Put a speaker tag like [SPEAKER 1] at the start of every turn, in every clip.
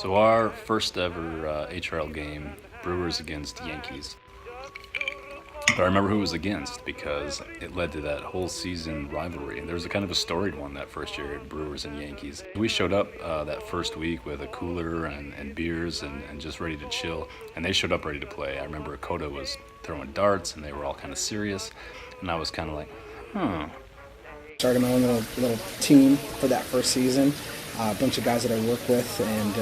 [SPEAKER 1] So our first ever HRL game, Brewers against Yankees. But I remember who it was against because it led to that whole season rivalry. And there was a kind of a storied one that first year at Brewers and Yankees. We showed up that first week with a cooler and beers and just ready to chill. And they showed up ready to play. I remember COTA was throwing darts and they were all kind of serious. And I was kind of like,
[SPEAKER 2] Started my own little team for that first season. A bunch of guys that I work with, and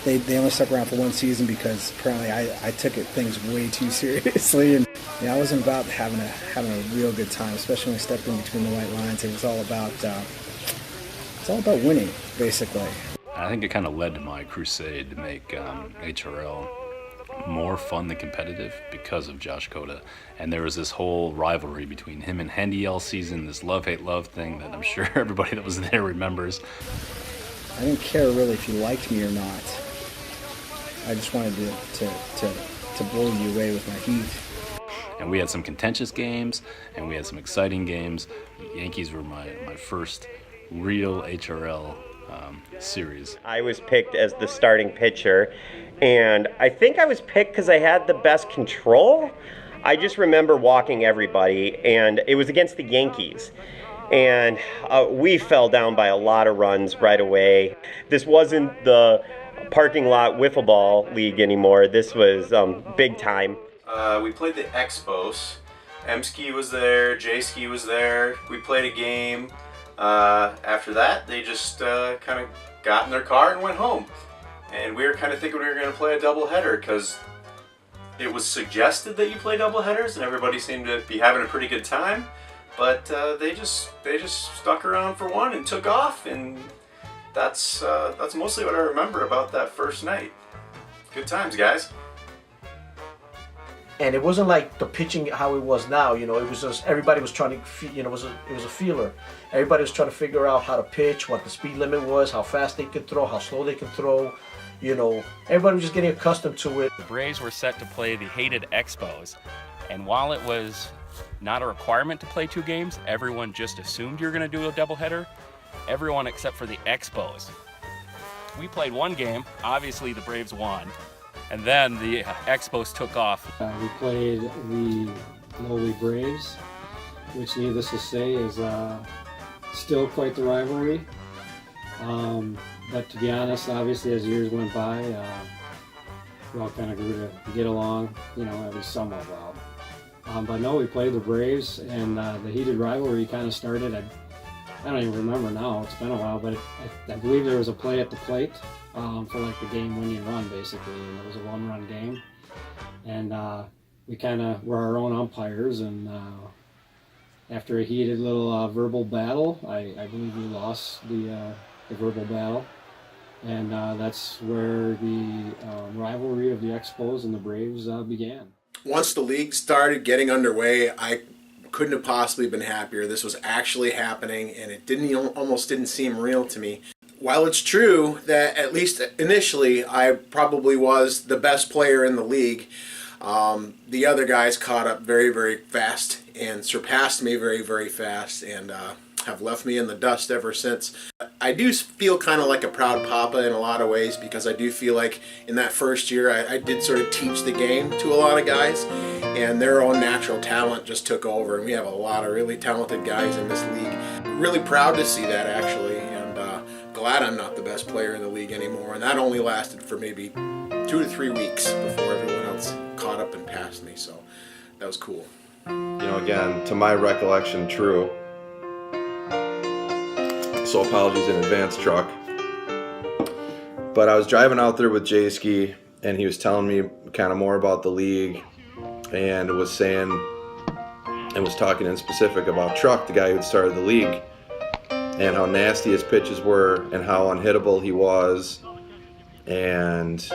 [SPEAKER 2] they only stuck around for one season because apparently I took things way too seriously, and I wasn't about having a real good time, especially when I stepped in between the white lines. It was all about winning, basically.
[SPEAKER 1] I think it kind of led to my crusade to make HRL more fun than competitive because of Josh COTA. And there was this whole rivalry between him and Hendy all season, this love-hate-love thing that I'm sure everybody that was there remembers.
[SPEAKER 2] I didn't care really if you liked me or not. I just wanted to blow you away with my heat.
[SPEAKER 1] And we had some contentious games, and we had some exciting games. Yankees were my first real HRL series.
[SPEAKER 3] I was picked as the starting pitcher, and I think I was picked because I had the best control. I just remember walking everybody, and it was against the Yankees. And we fell down by a lot of runs right away. This wasn't the parking lot wiffle ball league anymore. This was big time.
[SPEAKER 4] We played the EXPOS. M-Ski was there, J-Ski was there. We played a game. After that, they just kind of got in their car and went home. And we were kind of thinking we were going to play a doubleheader because it was suggested that you play doubleheaders, and everybody seemed to be having a pretty good time. But they just stuck around for one and took off, and that's mostly what I remember about that first night. Good times, guys.
[SPEAKER 5] And it wasn't like the pitching how it was now. It was just everybody was trying to, it was a feeler. Everybody was trying to figure out how to pitch, what the speed limit was, how fast they could throw, how slow they could throw. Everybody was just getting accustomed to it.
[SPEAKER 6] The Braves were set to play the hated Expos, and while it was not a requirement to play 2 games, everyone just assumed you were going to do a doubleheader. Everyone except for the Expos. We played 1 game. Obviously, the Braves won. And then the Expos took off.
[SPEAKER 7] We played the lowly Braves, which needless to say is still quite the rivalry. But to be honest, obviously as years went by, we all kind of grew to get along, at least somewhat well. But no, we played the Braves, and the heated rivalry kind of started. I don't even remember now, it's been a while, but I believe there was a play at the plate for like the game-winning run, basically, and it was a 1-run game. And we kind of were our own umpires, and after a heated little verbal battle, I believe we lost the verbal battle. And that's where the rivalry of the Expos and the Braves began.
[SPEAKER 8] Once the league started getting underway, I couldn't have possibly been happier. This was actually happening, and it almost didn't seem real to me. While it's true that at least initially I probably was the best player in the league, the other guys caught up very, very fast and surpassed me very, very fast, and have left me in the dust ever since. I do feel kind of like a proud papa in a lot of ways, because I do feel like in that first year I did sort of teach the game to a lot of guys, and their own natural talent just took over, and we have a lot of really talented guys in this league. Really proud to see that, actually, and glad I'm not the best player in the league anymore, and that only lasted for maybe 2 to 3 weeks before everyone else caught up and passed me, so that was cool.
[SPEAKER 9] Again, to my recollection, true. So apologies in advance, truck. But I was driving out there with J-Ski, and he was telling me kind of more about the league, and was talking in specific about Truck, the guy who had started the league, and how nasty his pitches were, and how unhittable he was, and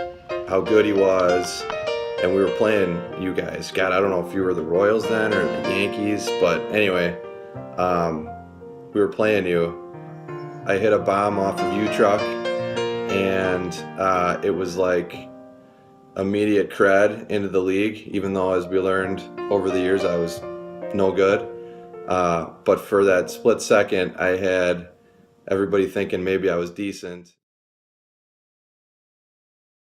[SPEAKER 9] how good he was. And we were playing you guys. God, I don't know if you were the Royals then or the Yankees, but anyway, we were playing you. I hit a bomb off of you, Truck, and it was like immediate cred into the league, even though, as we learned over the years, I was no good. But for that split second, I had everybody thinking maybe I was decent.